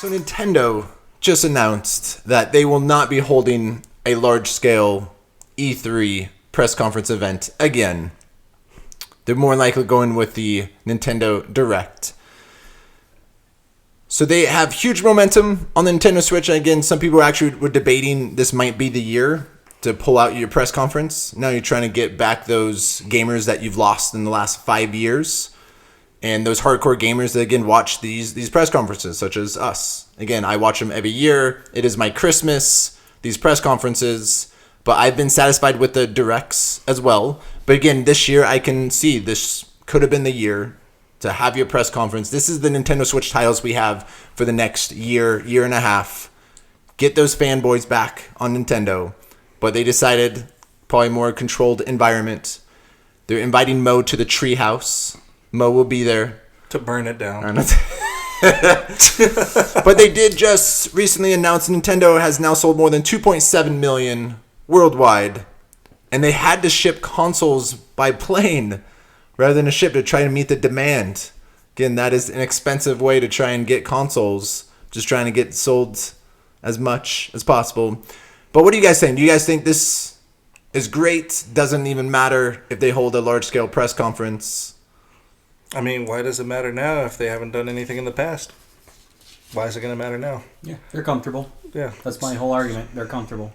So Nintendo just announced that they will not be holding a large-scale E3 press conference event again. They're more likely going with the Nintendo Direct. So they have huge momentum on the Nintendo Switch. And again, some people actually were debating this might be the year to pull out your press conference. Now you're trying to get back those gamers that you've lost in the last 5 years. And those hardcore gamers that, again, watch these press conferences, such as us. Again, I watch them every year. It is my Christmas, these press conferences. But I've been satisfied with the Directs as well. But again, this year I can see this could have been the year to have your press conference. This is the Nintendo Switch titles we have for the next year and a half. Get those fanboys back on Nintendo. But they decided probably more controlled environment. They're inviting Mo to the treehouse. Mo will be there to burn it down. But they did just recently announce Nintendo has now sold more than 2.7 million worldwide, and they had to ship consoles by plane rather than a ship to try to meet the demand. Again, that is an expensive way to try and get consoles, just trying to get sold as much as possible. But what do you guys think? Do you guys think this is great? Doesn't even matter if they hold a large-scale press conference? I mean, why does it matter now if they haven't done anything in the past? Why is it going to matter now? Yeah, they're comfortable. Yeah. That's my whole argument. They're comfortable.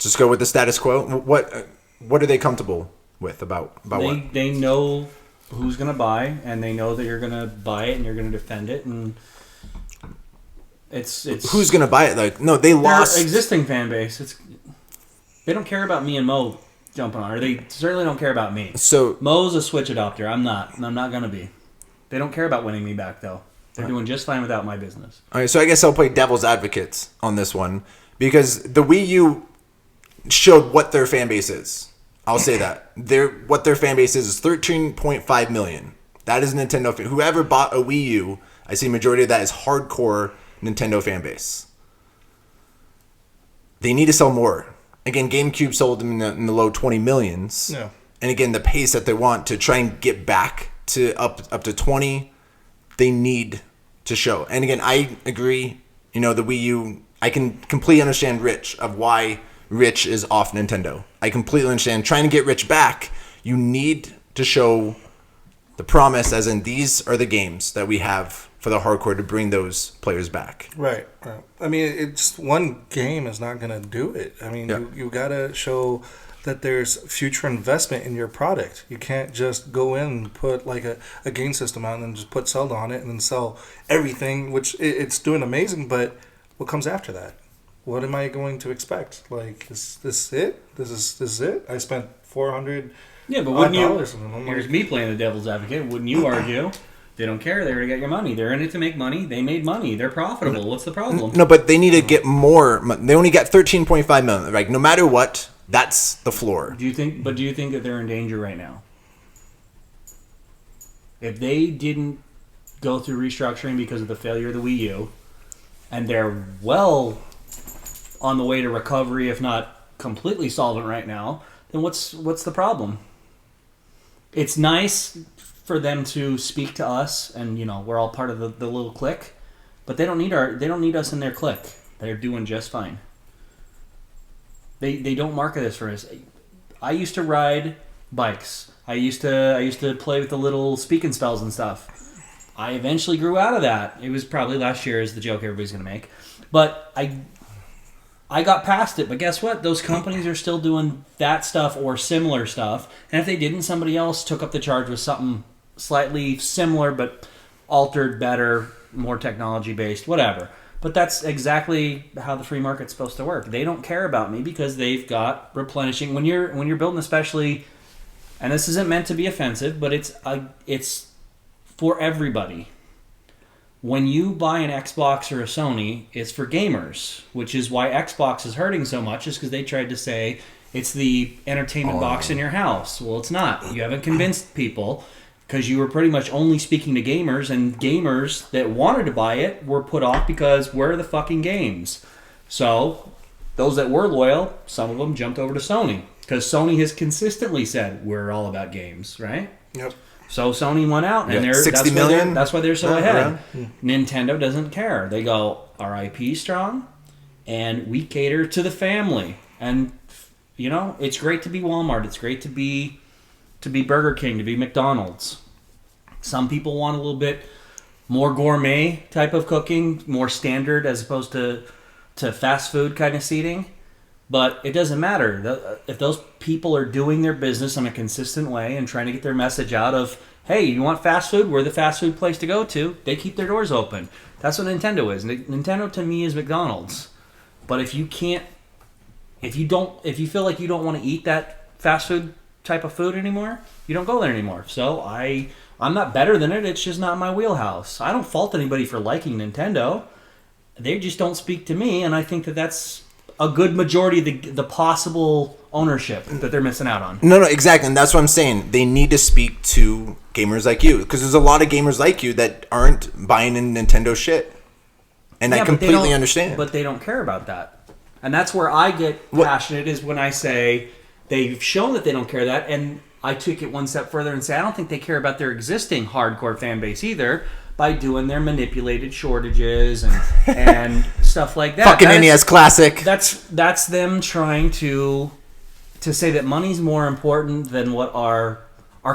Just go with the status quo. What are they comfortable with about what? They know who's going to buy, and they know that you're going to buy it and you're going to defend it, and it's who's going to buy it? Like, no, they lost their existing fan base. They don't care about me and Mo jumping on, or they certainly don't care about me. So Mo's a Switch adopter. I'm not going to be. They don't care about winning me back, though. They're doing just fine without my business. All right, so I guess I'll play devil's advocate on this one because the Wii U showed what their fan base is. I'll say that. What their fan base is 13.5 million. That is Nintendo fan. Whoever bought a Wii U, I see majority of that is hardcore Nintendo fan base. They need to sell more. Again, GameCube sold them in the low 20 millions. Yeah. And again, the pace that they want to try and get back to up to 20, they need to show. And again, I agree. The Wii U, I can completely understand Rich of why Rich is off Nintendo. I completely understand. Trying to get Rich back, you need to show the promise, as in these are the games that we have for the hardcore to bring those players back. Right. I mean, it's one game is not going to do it. I mean, Yeah. you got to show that there's future investment in your product. You can't just go in and put like a game system out and then just put Zelda on it and then sell everything, which it's doing amazing, but what comes after that? What am I going to expect? Like, is this it? This is it? I spent $400. Yeah, but wouldn't dollars you? on them. Here's me playing the devil's advocate. Wouldn't you argue? They don't care. They're going to get your money. They're in it to make money. They made money. They're profitable. What's the problem? No, but they need to get more. They only got 13.5 million. Like, no matter what, that's the floor. Do you think that they're in danger right now? If they didn't go through restructuring because of the failure of the Wii U, and they're well on the way to recovery, if not completely solvent right now, then what's the problem? It's nice for them to speak to us, and we're all part of the little clique, but they don't need us in their clique. They're doing just fine. They don't market this for us. I used to ride bikes. I used to play with the little speaking spells and stuff. I eventually grew out of that. It was probably last year is the joke everybody's going to make. But I got past it. But guess what? Those companies are still doing that stuff or similar stuff. And if they didn't, somebody else took up the charge with something slightly similar but altered, better, more technology-based, whatever. But that's exactly how the free market's supposed to work. They don't care about me because they've got replenishing. When you're building, especially, and this isn't meant to be offensive, but it's for everybody. When you buy an Xbox or a Sony, it's for gamers, which is why Xbox is hurting so much, is because they tried to say it's the entertainment box in your house. Well, it's not. You haven't convinced people because you were pretty much only speaking to gamers, and gamers that wanted to buy it were put off because where are the fucking games? So those that were loyal, some of them jumped over to Sony because Sony has consistently said we're all about games, right? Yep. So Sony went out, and Yeah, they're 60 million? That's why they're so Yeah, ahead. around. Nintendo doesn't care. They go, our IP strong, and we cater to the family. And it's great to be Walmart. It's great to be Burger King, to be McDonald's. Some people want a little bit more gourmet type of cooking, more standard as opposed to fast food kind of seating. But it doesn't matter. If those people are doing their business in a consistent way and trying to get their message out of, hey, you want fast food? We're the fast food place to go to. They keep their doors open. That's what Nintendo is. Nintendo to me is McDonald's. But if you feel like you don't want to eat that fast food type of food anymore, you don't go there anymore. So I'm not better than it. It's just not my wheelhouse. I don't fault anybody for liking Nintendo. They just don't speak to me, and I think that that's a good majority of the possible ownership that they're missing out on. No, exactly. And that's what I'm saying. They need to speak to gamers like you, because there's a lot of gamers like you that aren't buying in Nintendo shit. And I completely understand. But they don't care about that. And that's where I get passionate, is when I say they've shown that they don't care that, and I took it one step further and say I don't think they care about their existing hardcore fan base either, by doing their manipulated shortages and stuff like that. Fucking NES Classic. That's them trying to say that money's more important than what our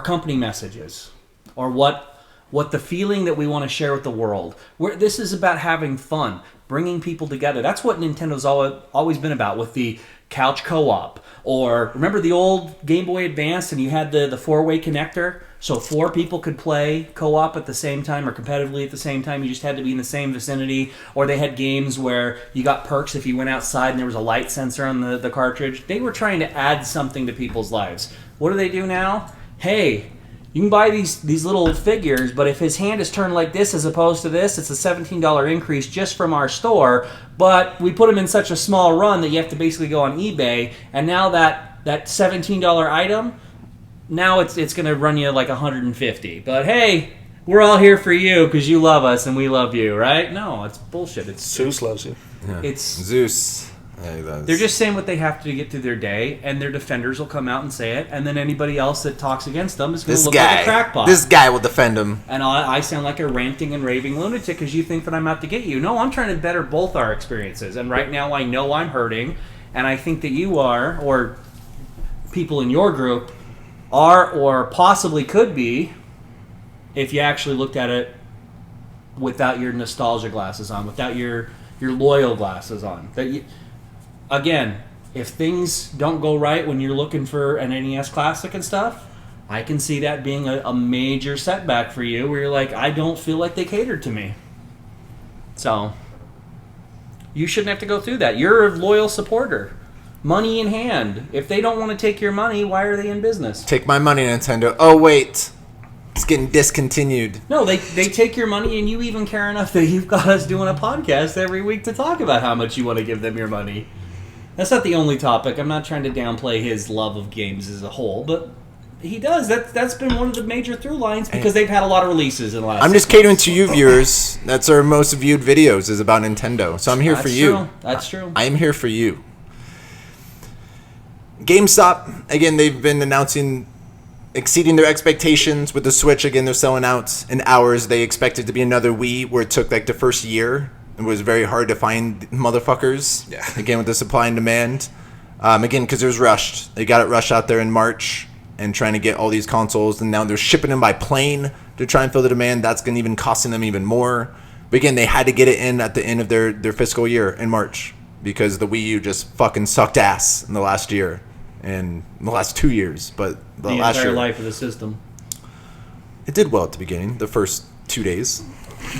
company message is, or what the feeling that we want to share with the world. This is about having fun, bringing people together. That's what Nintendo's always been about, with the couch co-op. Or remember the old Game Boy Advance, and you had the 4-way connector, so 4 people could play co-op at the same time or competitively at the same time. You just had to be in the same vicinity. Or they had games where you got perks if you went outside and there was a light sensor on the cartridge. They were trying to add something to people's lives. What do they do now? Hey, you can buy these little figures, but if his hand is turned like this as opposed to this, it's a $17 increase just from our store. But we put them in such a small run that you have to basically go on eBay, and now that $17 item, now it's going to run you like $150. But hey, we're all here for you because you love us and we love you, right? No, it's bullshit. Zeus loves you. Yeah. It's Zeus. Yeah, they're just saying what they have to get through their day, and their defenders will come out and say it, and then anybody else that talks against them is going to look like a crackpot. This guy will defend him. And I sound like a ranting and raving lunatic because you think that I'm out to get you. No, I'm trying to better both our experiences, and right now I know I'm hurting, and I think that you are, or people in your group are, or possibly could be, if you actually looked at it without your nostalgia glasses on, without your loyal glasses on. Again, if things don't go right when you're looking for an NES Classic and stuff, I can see that being a major setback for you, where you're like, I don't feel like they catered to me. So, you shouldn't have to go through that. You're a loyal supporter. Money in hand. If they don't want to take your money, why are they in business? Take my money, Nintendo. Oh, wait. It's getting discontinued. No, they take your money, and you even care enough that you've got us doing a podcast every week to talk about how much you want to give them your money. That's not the only topic. I'm not trying to downplay his love of games as a whole, but he does. That's been one of the major through lines because they've had a lot of releases in the last. I'm just catering to you viewers. That's our most viewed videos is about Nintendo. So I'm here for you. True. That's true. I am here for you. GameStop, again, they've been announcing exceeding their expectations with the Switch. Again, they're selling out in hours. They expected to be another Wii, where it took like the first year. It was very hard to find motherfuckers. Yeah. Again, with the supply and demand. Again, because it was rushed. They got it rushed out there in March and trying to get all these consoles. And now they're shipping them by plane to try and fill the demand. That's going to even costing them even more. But again, they had to get it in at the end of their fiscal year in March because the Wii U just fucking sucked ass in the last year. And the last 2 years. But the last entire year, life of the system. it did well at the beginning, the first 2 days.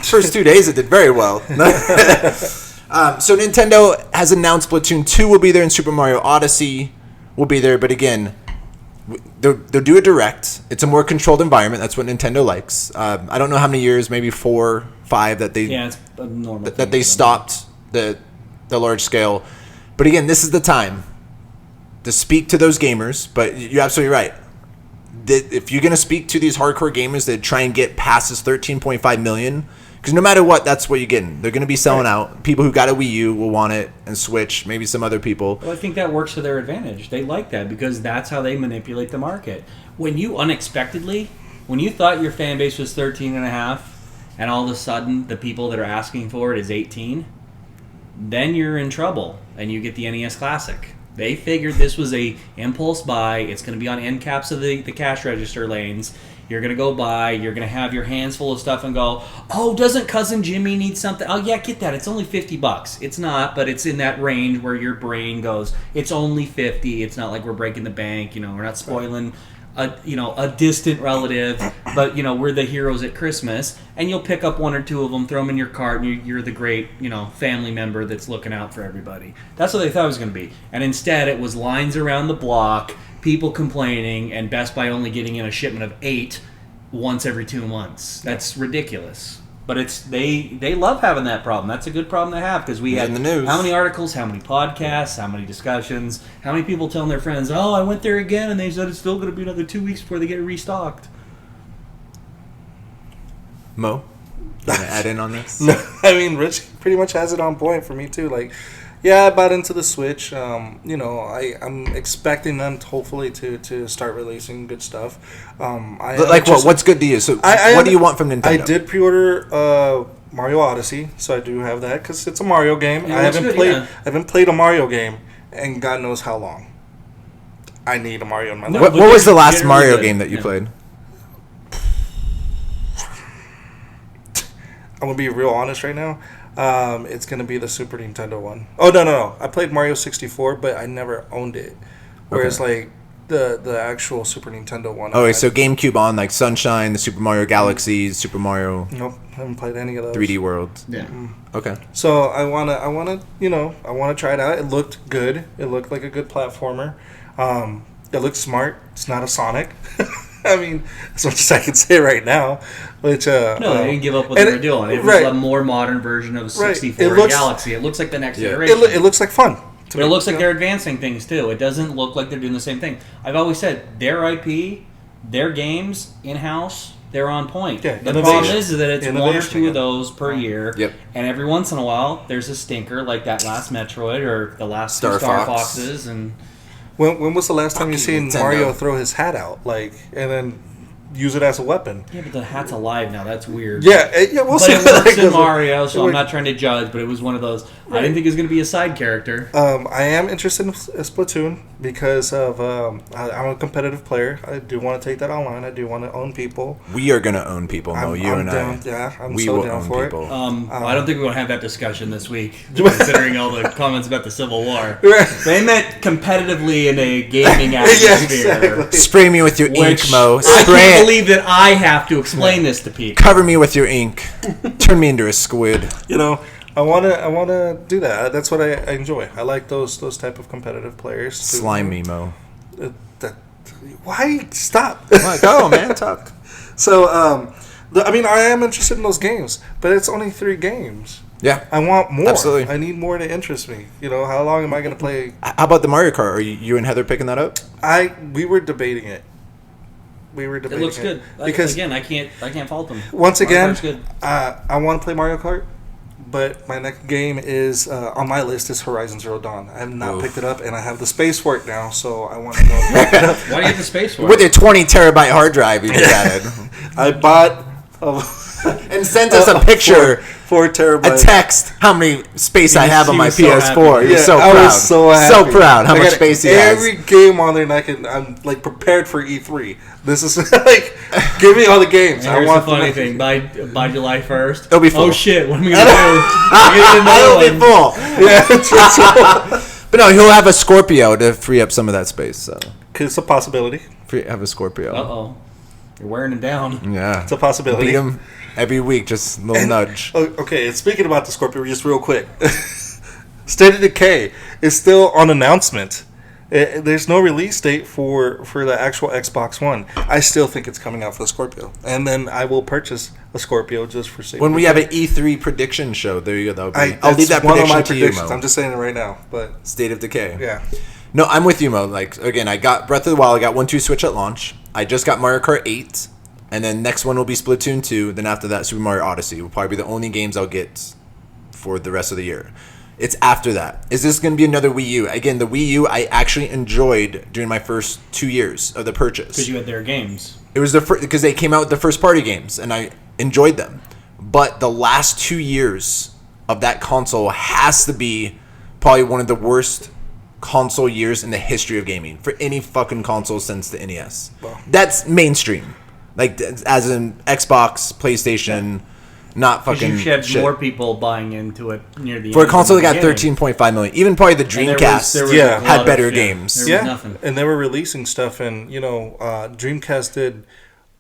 First 2 days, it did very well. So Nintendo has announced Splatoon 2 will be there, and Super Mario Odyssey will be there. But again, they'll do a direct. It's a more controlled environment. That's what Nintendo likes. I don't know how many years, maybe 4, 5 that they Yeah, it's a normal thing that they for them. stopped the large scale. But again, this is the time to speak to those gamers. But you're absolutely right. If you're going to speak to these hardcore gamers that try and get past this 13.5 million, because no matter what, that's what you're getting. They're going to be selling out. People who got a Wii U will want it and Switch, maybe some other people. Well, I think that works to their advantage. They like that because that's how they manipulate the market. When when you thought your fan base was 13 and a half, and all of a sudden the people that are asking for it is 18, then you're in trouble, and you get the NES Classic. They figured this was a impulse buy. It's going to be on end caps of the cash register lanes. You're going to go buy. You're going to have your hands full of stuff and go, oh, doesn't Cousin Jimmy need something? Oh, yeah, get that. It's only $50. It's not, but it's in that range where your brain goes, it's only 50. It's not like we're breaking the bank. You know, we're not spoiling a distant relative, but we're the heroes at Christmas, and you'll pick up one or two of them, throw them in your cart, and you're the great family member that's looking out for everybody. That's what they thought it was going to be, and instead it was lines around the block, people complaining, and Best Buy only getting in a shipment of 8 once every 2 months. That's ridiculous. But they love having that problem. That's a good problem to have, because we had in the news. How many articles, how many podcasts, how many discussions, how many people telling their friends, oh, I went there again, and they said it's still going to be another 2 weeks before they get restocked. Mo, you want to add in on this? No, I mean, Rich pretty much has it on point for me too. Like, yeah, I bought into the Switch. I'm expecting them hopefully to start releasing good stuff. What's good to you? So, what do you want from Nintendo? I did pre-order Mario Odyssey, so I do have that because it's a Mario game. Yeah, I haven't good, played. yeah. I haven't played a Mario game, and God knows how long. I need a Mario in my life. What was the last generally Mario good. game that you Yeah. played? I'm gonna be real honest right now. It's gonna be the Super Nintendo one. Oh no! I played Mario 64, but I never owned it. Whereas like the actual Super Nintendo one. Oh, so GameCube on like Sunshine, the Super Mario Galaxy, Super Mario Nope, haven't played any of those. 3D World. Yeah. Okay. So I wanna try it out. It looked good. It looked like a good platformer. It looked smart. It's not a Sonic. I mean, as much as I can say right now. Which No, they didn't give up what and they were doing. It was right. a more modern version of Right. 64 It looks- Galaxy. It looks like the next Yeah. iteration. It looks like fun. to But it me, looks like you know? they're advancing things too. It doesn't look like they're doing the same thing. I've always said their IP, their games in house, they're on point. Yeah, the innovation. problem is that it's one or Innovation two of again. those per year. Yep. And every once in a while, there's a stinker like that last Metroid or the last Star Star Fox. Foxes. And When was the last time you Fucking seen Nintendo. Mario throw his hat out, and then use it as a weapon? yeah, but the hat's alive now. That's weird. Yeah, we'll But see. it works in Like, Mario, so I'm works. not trying to judge. But it was one of those. I didn't think it was going to be a side character. I am interested in Splatoon because of I'm a competitive player. I do want to take that online. I do want to own people. We are gonna own people, Mo. You and down, I. Yeah, I'm We so will down own for people. I don't think we're going to have that discussion this week, considering all the comments about the Civil War. Right. They meant competitively in a gaming atmosphere. exactly. Spray me with your ink, Which Mo. I Spray can't it. believe that I have to explain this to people. Cover me with your ink. Turn me into a squid. I wanna do that. That's what I enjoy. I like those type of competitive players. Slime me, Mo. Why stop? Go, man. Talk. So I am interested in those games, but it's only 3 games. Yeah. I want more. Absolutely. I need more to interest me. How long am I going to play? How about the Mario Kart? Are you and Heather picking that up? We were debating it. It looks good. Because Again, I can't fault them. once Mario again, Kart's good. I want to play Mario Kart, but my next game is on my list is Horizon Zero Dawn. I have not Oof. picked it up, and I have the space for it now, so I want to go pick it up. Why do you have the space for With it? your 20 terabyte hard drive you just added. I bought And sent us a picture, 4 terabytes. a text, how many space I have on He my was so PS4. happy. You're so I proud. was so happy. proud how I much got space he has. every game on there, and I'm like prepared for E3. This is like, give me all the games. And I here's want the funny them. thing. By July 1st, It'll be full. Oh shit! What am I gonna do? I'm getting I'll another be one. full. Yeah, it's But no, he'll have a Scorpio to free up some of that space. So it's a possibility. have a Scorpio. Uh oh, you're wearing it down. Yeah, It's a possibility. beat him every week. Just a little nudge. Okay, and speaking about the Scorpio, just real quick. State of Decay is still on announcement. There's no release date for the actual Xbox One. I still think it's coming out for the Scorpio. And then I will purchase a Scorpio just for safety. When we have an E3 prediction show, there you go. I'll leave that's that one of prediction my to you, predictions. Mo. I'm just saying it right now. But State of Decay. yeah. No, I'm with you, Mo. Like, again, I got Breath of the Wild. I got 1-2 Switch at launch. I just got Mario Kart 8. And then next one will be Splatoon 2. Then after that, Super Mario Odyssey will probably be the only games I'll get for the rest of the year. It's after that. Is this going to be another Wii U? Again, the Wii U I actually enjoyed during my first 2 years of the purchase. Because you had their games. It was because they came out with the first party games, and I enjoyed them. But the last 2 years of that console has to be probably one of the worst console years in the history of gaming for any fucking console since the NES. Wow. That's mainstream, like as in Xbox, PlayStation, not Because fucking you had shit. more people buying into it near the For a end console that than got the beginning. 13.5 million, even probably the And there Dreamcast was Yeah. a had lot better of- games. There was Yeah, nothing. and they were releasing stuff, and Dreamcast did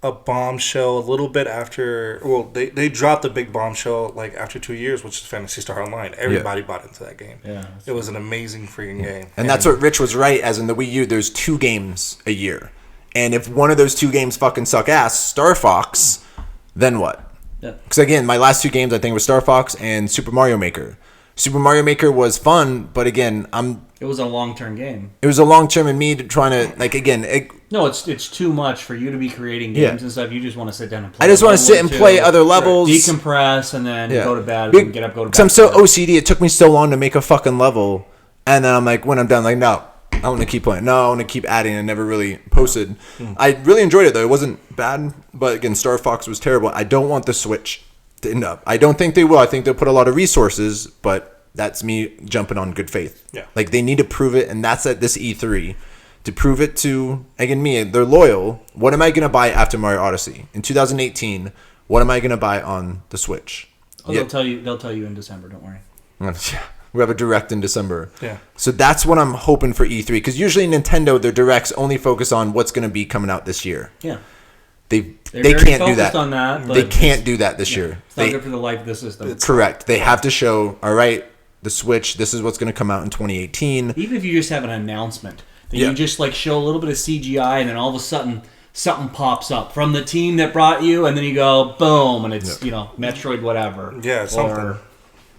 a bombshell a little bit after. Well, they dropped a big bombshell like after 2 years, which is Phantasy Star Online. Everybody bought into that game. Yeah. It was an amazing freaking game. And that's what Rich was right, as in the Wii U, there's 2 games a year. And if one of those 2 games fucking suck ass, Star Fox, then what? Yeah. Because again, my last 2 games I think were Star Fox and Super Mario Maker. Super Mario Maker was fun, but again, It was a long-term game. it was a long term in me trying to like again. No, it's too much for you to be creating Yeah. games and stuff. You just want to sit down and play. I just a want to level sit or and two, play other levels. decompress, and then Yeah. go to bed. Be- And get up, go to bed. Because I'm so OCD, it took me so long to make a fucking level, and then I'm like, when I'm done, like, no, I want to keep playing. No, I want to keep adding. I never really posted. I really enjoyed it though. It wasn't bad, but again, Star Fox was terrible. I don't want the Switch to end up. I don't think they will. I think they'll put a lot of resources, but that's me jumping on good faith. Yeah. Like they need to prove it, and that's at this E3 to prove it to again me. They're loyal. What am I gonna buy after Mario Odyssey in 2018? What am I gonna buy on the Switch? Oh, Yeah. they'll tell you. They'll tell you in December. Don't worry. Yeah. We have a direct in December. Yeah. So that's what I'm hoping for E3. Because usually Nintendo, their directs only focus on what's going to be coming out this year. Yeah. They They're they very can't do focused that. on that, but they can't do that this Yeah. year. It's not They, good for the life of the system. correct. They have to show, all right, the Switch, this is what's going to come out in 2018. Even if you just have an announcement, that Yeah. you just like show a little bit of CGI, and then all of a sudden something pops up from the team that brought you, and then you go boom, and it's Metroid whatever. Yeah, something. Or,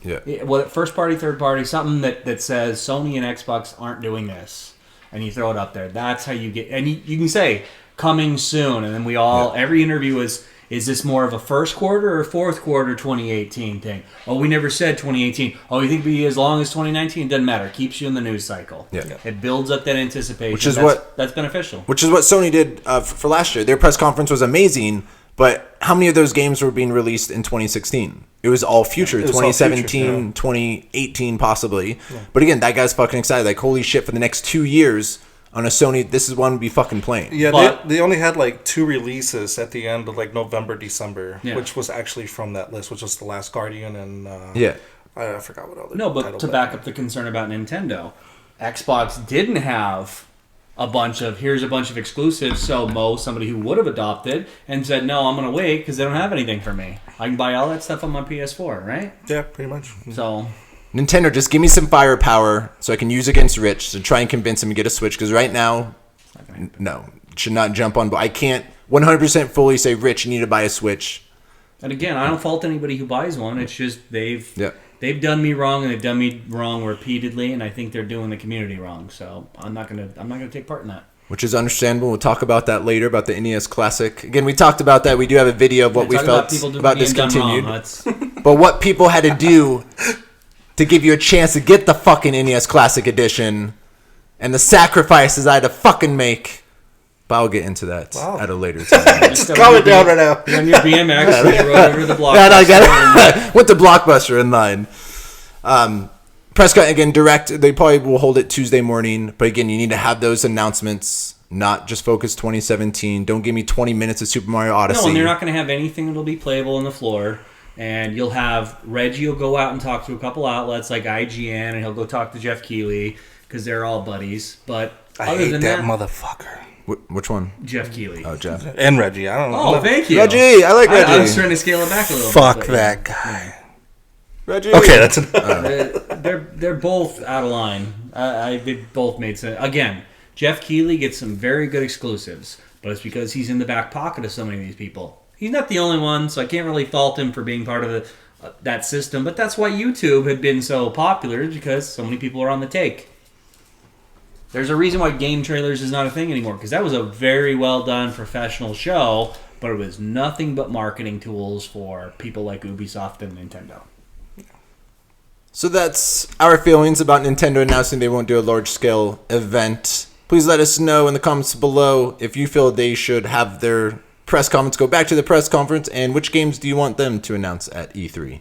Yeah. well, first party, third party, something that says Sony and Xbox aren't doing this, and you throw it up there. That's how you get, and you can say coming soon, and then we all every interview is this more of a first quarter or fourth quarter 2018 thing? Oh, we never said 2018. Oh, you think it'd be as long as 2019? Doesn't matter. Keeps you in the news cycle. Yeah. It builds up that anticipation. Which is that's beneficial. Which is what Sony did for last year. Their press conference was amazing, but how many of those games were being released in 2016? It was all future, It was all 2017, future, yeah. 2018 possibly. But again, that guy's fucking excited. Like, holy shit, for the next 2 years on a Sony, this is one to be fucking playing. Yeah, But- they only had like 2 releases at the end of like November, December, Yeah. which was actually from that list, which was The Last Guardian and Yeah. I forgot what other. No, but title to back up the concern about Nintendo, Xbox didn't have a bunch of exclusives. So somebody who would have adopted and said, "No, I'm going to wait because they don't have anything for me. I can buy all that stuff on my PS4, right?" Yeah, pretty much. So Nintendo, just give me some firepower so I can use against Rich to try and convince him to get a Switch. Because right now, no, should not jump on. But I can't 100% fully say, Rich, you need to buy a Switch. and again, I don't fault anybody who buys one. It's just they've done me wrong, and they've done me wrong repeatedly, and I think they're doing the community wrong. So I'm not gonna take part in that. Which is understandable. We'll talk about that later, about the NES Classic. Again, we talked about that. We do have a video of what we Talk felt people about being done discontinued. wrong. That's But what people had to do to give you a chance to get the fucking NES Classic Edition and the sacrifices I had to fucking make. But I'll get into that Wow. at a later time. just Calm it down right now. on your BMX, when you rode over the block. Yeah, no, I got it. Went to Blockbuster in line. Prescott, again, direct. They probably will hold it Tuesday morning. But again, you need to have those announcements, not just focus 2017. Don't give me 20 minutes of Super Mario Odyssey. No, and they're not going to have anything that'll be playable on the floor. And you'll have Reggie will go out and talk to a couple outlets like IGN, and he'll go talk to Jeff Keighley because they're all buddies. But I other hate than that that, motherfucker. Which one? Jeff Keighley. Oh, Jeff. And Reggie. I don't know. Oh, thank you. Reggie, I like Reggie. I was trying to scale it back a little Fuck bit. but that guy. Reggie. Okay, that's enough. They're both out of line. They both made sense. Again, Jeff Keighley gets some very good exclusives, but it's because he's in the back pocket of so many of these people. He's not the only one, so I can't really fault him for being part of that system. But that's why YouTube had been so popular, is because so many people are on the take. There's a reason why game trailers is not a thing anymore, because that was a very well done professional show, but it was nothing but marketing tools for people like Ubisoft and Nintendo. So that's our feelings about Nintendo announcing they won't do a large-scale event. Please let us know in the comments below if you feel they should have their press conference go back to the press conference, and which games do you want them to announce at E3.